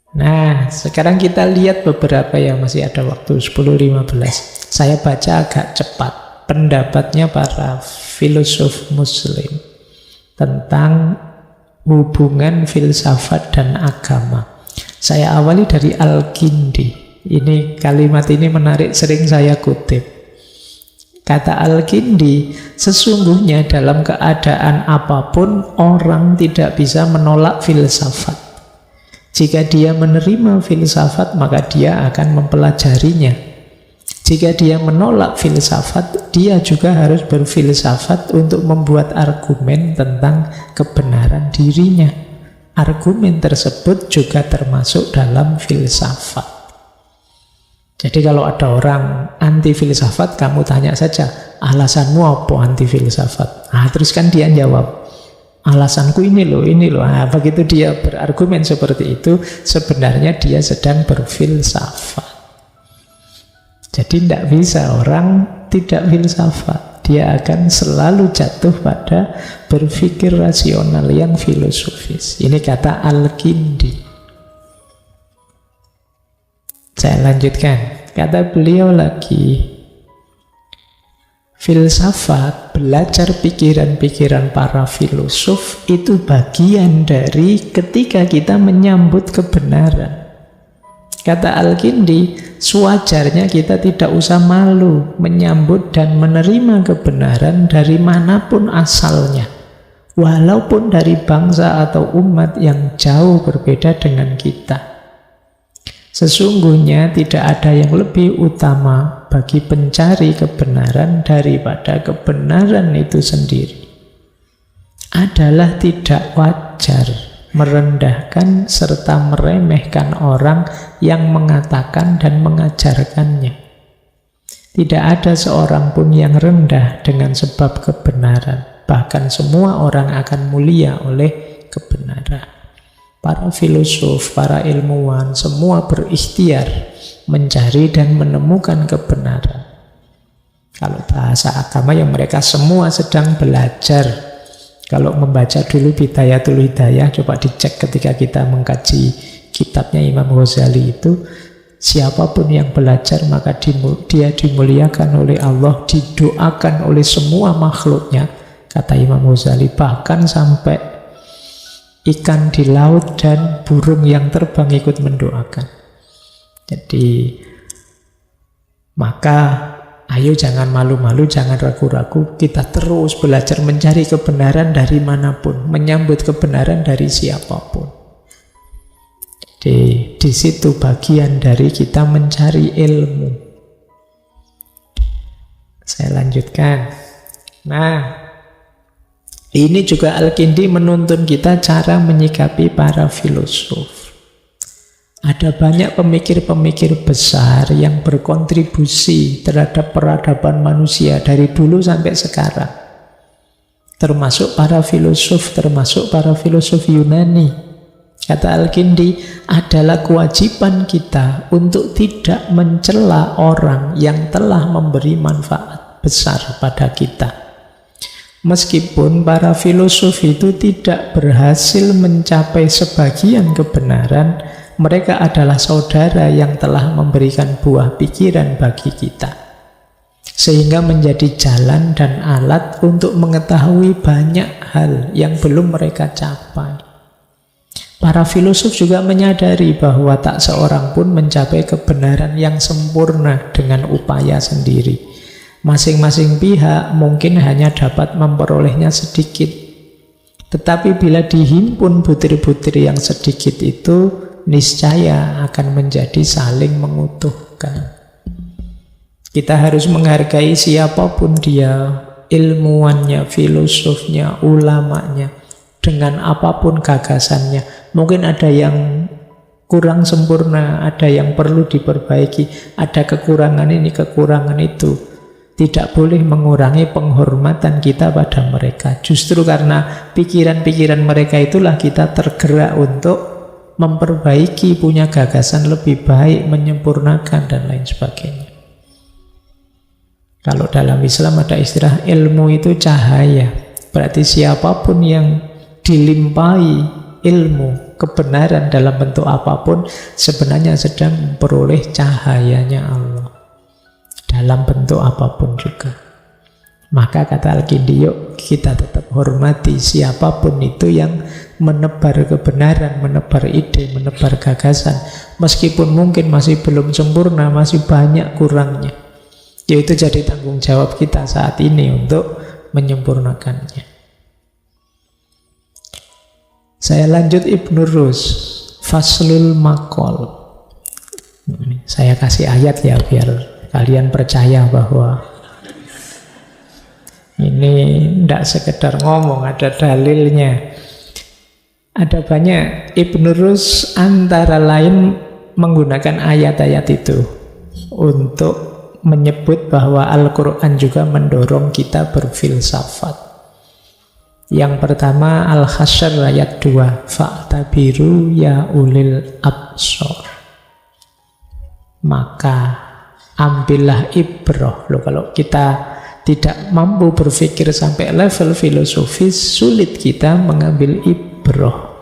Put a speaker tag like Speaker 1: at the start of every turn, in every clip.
Speaker 1: Nah, sekarang kita lihat beberapa yang masih ada waktu 10-15. Saya baca agak cepat pendapatnya para filosof muslim tentang hubungan filsafat dan agama. Saya awali dari Al-Kindi. Ini kalimat ini menarik, sering saya kutip. Kata Al-Kindi, sesungguhnya dalam keadaan apapun orang tidak bisa menolak filsafat. Jika dia menerima filsafat, maka dia akan mempelajarinya. Jika dia menolak filsafat, dia juga harus berfilsafat untuk membuat argumen tentang kebenaran dirinya. Argumen tersebut juga termasuk dalam filsafat. Jadi kalau ada orang anti filsafat, kamu tanya saja, alasanmu apa anti filsafat? Nah, terus kan dia jawab, alasanku ini loh. Nah, begitu dia berargumen seperti itu, sebenarnya dia sedang berfilsafat. Jadi tidak bisa orang tidak filsafat. Dia akan selalu jatuh pada berpikir rasional yang filosofis. Ini kata Al-Kindi. Saya lanjutkan. Kata beliau lagi, filsafat, belajar pikiran-pikiran para filosof itu bagian dari ketika kita menyambut kebenaran. Kata Al-Kindi, sewajarnya kita tidak usah malu menyambut dan menerima kebenaran dari manapun asalnya, walaupun dari bangsa atau umat yang jauh berbeda dengan kita. Sesungguhnya tidak ada yang lebih utama bagi pencari kebenaran daripada kebenaran itu sendiri. Adalah tidak wajar merendahkan serta meremehkan orang yang mengatakan dan mengajarkannya. Tidak ada seorang pun yang rendah dengan sebab kebenaran. Bahkan semua orang akan mulia oleh kebenaran. Para filosof, para ilmuwan, semua berikhtiar mencari dan menemukan kebenaran. Kalau bahasa agama yang mereka semua sedang belajar. Kalau membaca dulu Bidayatul Hidayah, coba dicek ketika kita mengkaji kitabnya Imam Ghazali itu, siapapun yang belajar maka dia dimuliakan oleh Allah, didoakan oleh semua makhluknya, kata Imam Ghazali, bahkan sampai ikan di laut dan burung yang terbang ikut mendoakan. Jadi maka ayo jangan malu-malu, jangan ragu-ragu, kita terus belajar mencari kebenaran dari manapun, menyambut kebenaran dari siapapun. Jadi di situ bagian dari kita mencari ilmu. Saya lanjutkan. Nah, ini juga Al-Kindi menuntun kita cara menyikapi para filosof. Ada banyak pemikir-pemikir besar yang berkontribusi terhadap peradaban manusia dari dulu sampai sekarang. Termasuk para filosof Yunani. Kata Al-Kindi, adalah kewajiban kita untuk tidak mencela orang yang telah memberi manfaat besar pada kita. Meskipun para filosof itu tidak berhasil mencapai sebagian kebenaran, mereka adalah saudara yang telah memberikan buah pikiran bagi kita, sehingga menjadi jalan dan alat untuk mengetahui banyak hal yang belum mereka capai. Para filosof juga menyadari bahwa tak seorang pun mencapai kebenaran yang sempurna dengan upaya sendiri. Masing-masing pihak mungkin hanya dapat memperolehnya sedikit. Tetapi bila dihimpun butir-butir yang sedikit itu, niscaya akan menjadi saling mengutuhkan. Kita harus menghargai siapapun dia, ilmuwannya, filosofnya, ulamanya, dengan apapun gagasannya. Mungkin ada yang kurang sempurna, ada yang perlu diperbaiki, ada kekurangan ini, kekurangan itu. Tidak boleh mengurangi penghormatan kita pada mereka. Justru karena pikiran-pikiran mereka itulah kita tergerak untuk memperbaiki, punya gagasan lebih baik, menyempurnakan, dan lain sebagainya. Kalau dalam Islam ada istilah ilmu itu cahaya. Berarti siapapun yang dilimpahi ilmu, kebenaran dalam bentuk apapun sebenarnya sedang memperoleh cahayanya Allah dalam bentuk apapun juga. Maka kata Al-Kindi, yuk kita tetap hormati siapapun itu yang menebar kebenaran, menebar ide, menebar gagasan, meskipun mungkin masih belum sempurna, masih banyak kurangnya. Yaitu jadi tanggung jawab kita saat ini untuk menyempurnakannya. Saya lanjut Ibnu Rus, Faslul Maqal. Saya kasih ayat ya biar kalian percaya bahwa ini tidak sekedar ngomong, ada dalilnya. Ada banyak. Ibnu Rus antara lain menggunakan ayat-ayat itu untuk menyebut bahwa Al-Quran juga mendorong kita berfilsafat. Yang pertama Al-Hasyr ayat 2, fa'tabiru ya ulil absor. Maka ambillah ibrah. Loh, kalau kita tidak mampu berpikir sampai level filosofis, sulit kita mengambil ibrah.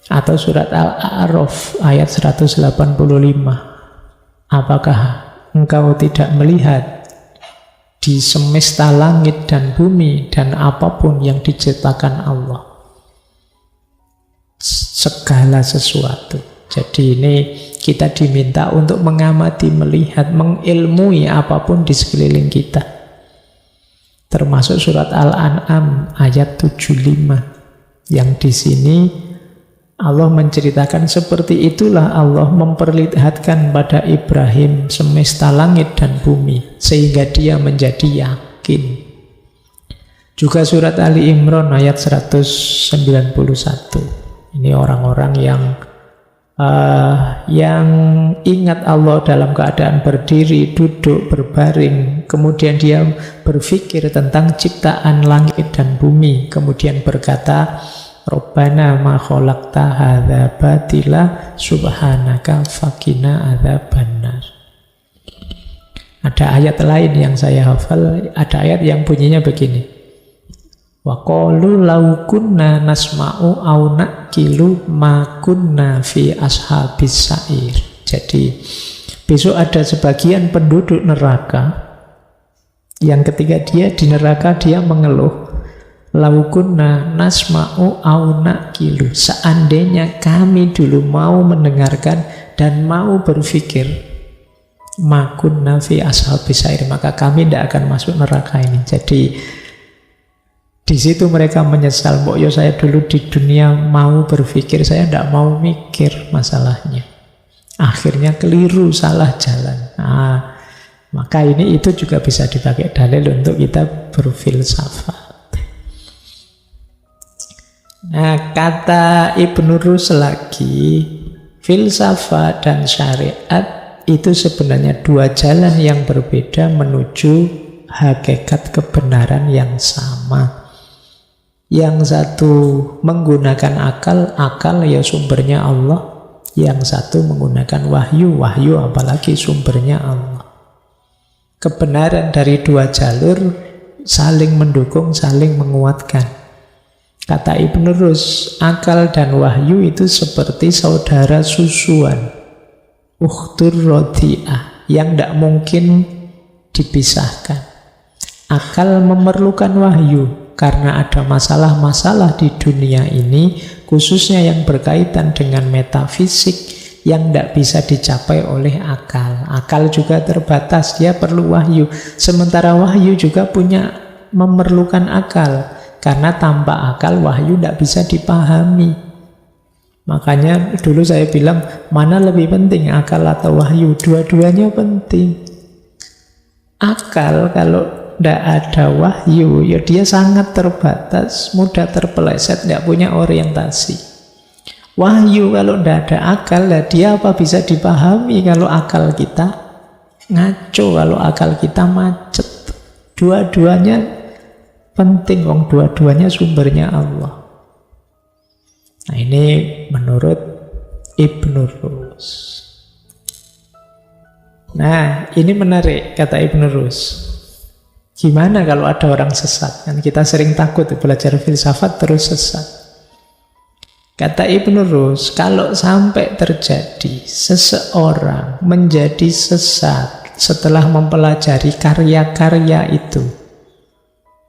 Speaker 1: Atau surat Al-A'raf ayat 185. Apakah engkau tidak melihat di semesta langit dan bumi dan apapun yang diciptakan Allah, segala sesuatu. Jadi ini kita diminta untuk mengamati, melihat, mengilmui apapun di sekeliling kita. Termasuk surat Al-An'am ayat 75 yang di sini Allah menceritakan seperti itulah Allah memperlihatkan pada Ibrahim semesta langit dan bumi sehingga dia menjadi yakin. Juga surat Ali Imran ayat 191. Ini orang-orang yang ingat Allah dalam keadaan berdiri, duduk, berbaring, kemudian dia berpikir tentang ciptaan langit dan bumi, kemudian berkata, Rabbana ma khalaqta hadza batila subhanaka faqina adzabannar. Ada ayat lain yang saya hafal, ada ayat yang bunyinya begini. Wa qalu law kunna nasma'u aw naqilu ma kunna fi ashabis sa'ir. Jadi besok ada sebagian penduduk neraka yang ketika dia di neraka dia mengeluh, laukunna nasma'u au naqilu, seandainya kami dulu mau mendengarkan dan mau berpikir, makunna fi ashabis sa'ir, maka kami tidak akan masuk neraka ini. Jadi di situ mereka menyesal, mbok yo saya dulu di dunia mau berpikir, saya tidak mau mikir masalahnya. Akhirnya keliru, salah jalan. Nah, maka ini itu juga bisa dipakai dalil untuk kita berfilsafat. Nah, kata Ibnu Rus lagi, filsafat dan syariat itu sebenarnya dua jalan yang berbeda menuju hakikat kebenaran yang sama. Yang satu menggunakan akal, akal ya sumbernya Allah. Yang satu menggunakan wahyu, wahyu apalagi sumbernya Allah. Kebenaran dari dua jalur saling mendukung, saling menguatkan. Kata Ibnu Rus, akal dan wahyu itu seperti saudara susuan, ukhtur rodi'ah, yang tidak mungkin dipisahkan. Akal memerlukan wahyu karena ada masalah-masalah di dunia ini, khususnya yang berkaitan dengan metafisik yang tidak bisa dicapai oleh akal. Akal juga terbatas, dia perlu wahyu. Sementara wahyu juga memerlukan akal. Karena tanpa akal wahyu tidak bisa dipahami. Makanya dulu saya bilang, mana lebih penting, akal atau wahyu? Dua-duanya penting. Akal kalau tidak ada wahyu, ya dia sangat terbatas, mudah terpeleset, tidak punya orientasi. Wahyu kalau tidak ada akal, ya dia apa bisa dipahami kalau akal kita ngaco, kalau akal kita macet. Dua-duanya penting, wong dua-duanya sumbernya Allah. Nah, ini menurut Ibnu Rus. Nah, ini menarik kata Ibnu Rus. Gimana kalau ada orang sesat? Kan kita sering takut belajar filsafat terus sesat. Kata Ibnu Rus, kalau sampai terjadi seseorang menjadi sesat setelah mempelajari karya-karya itu,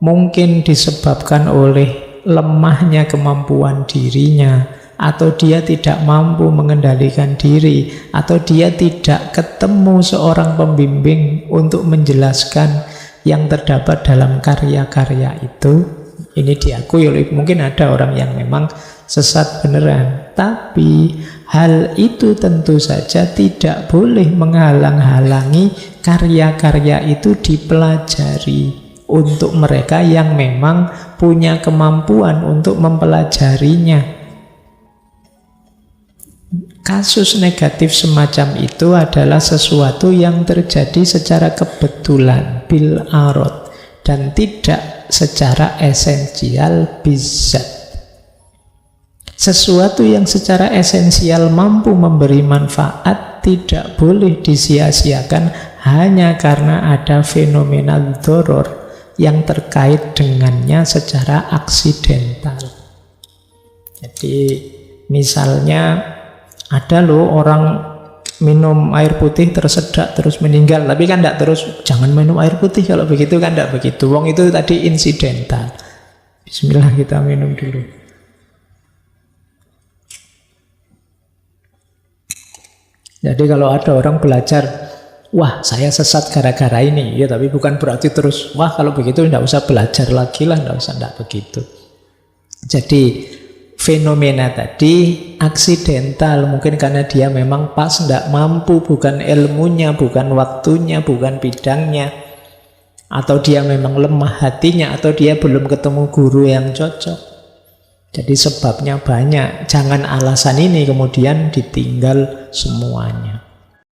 Speaker 1: mungkin disebabkan oleh lemahnya kemampuan dirinya, atau dia tidak mampu mengendalikan diri, atau dia tidak ketemu seorang pembimbing untuk menjelaskan yang terdapat dalam karya-karya itu. Ini diakui oleh, mungkin ada orang yang memang sesat beneran, tapi hal itu tentu saja tidak boleh menghalang-halangi karya-karya itu dipelajari untuk mereka yang memang punya kemampuan untuk mempelajarinya. Kasus negatif semacam itu adalah sesuatu yang terjadi secara kebetulan, bil arad, dan tidak secara esensial bizat. Sesuatu yang secara esensial mampu memberi manfaat tidak boleh disia-siakan hanya karena ada fenomena dzaror yang terkait dengannya secara aksidental. Jadi misalnya ada loh orang minum air putih tersedak terus meninggal, tapi kan tidak terus jangan minum air putih kalau begitu, kan tidak begitu. Wong itu tadi insidental. Bismillah, kita minum dulu. Jadi kalau ada orang belajar, wah saya sesat gara-gara ini, ya tapi bukan berarti terus, wah kalau begitu tidak usah belajar lagi lah, tidak begitu. Jadi fenomena tadi aksidental, mungkin karena dia memang pas tidak mampu, bukan ilmunya, bukan waktunya, bukan bidangnya, atau dia memang lemah hatinya, atau dia belum ketemu guru yang cocok. Jadi sebabnya banyak, jangan alasan ini kemudian ditinggal semuanya.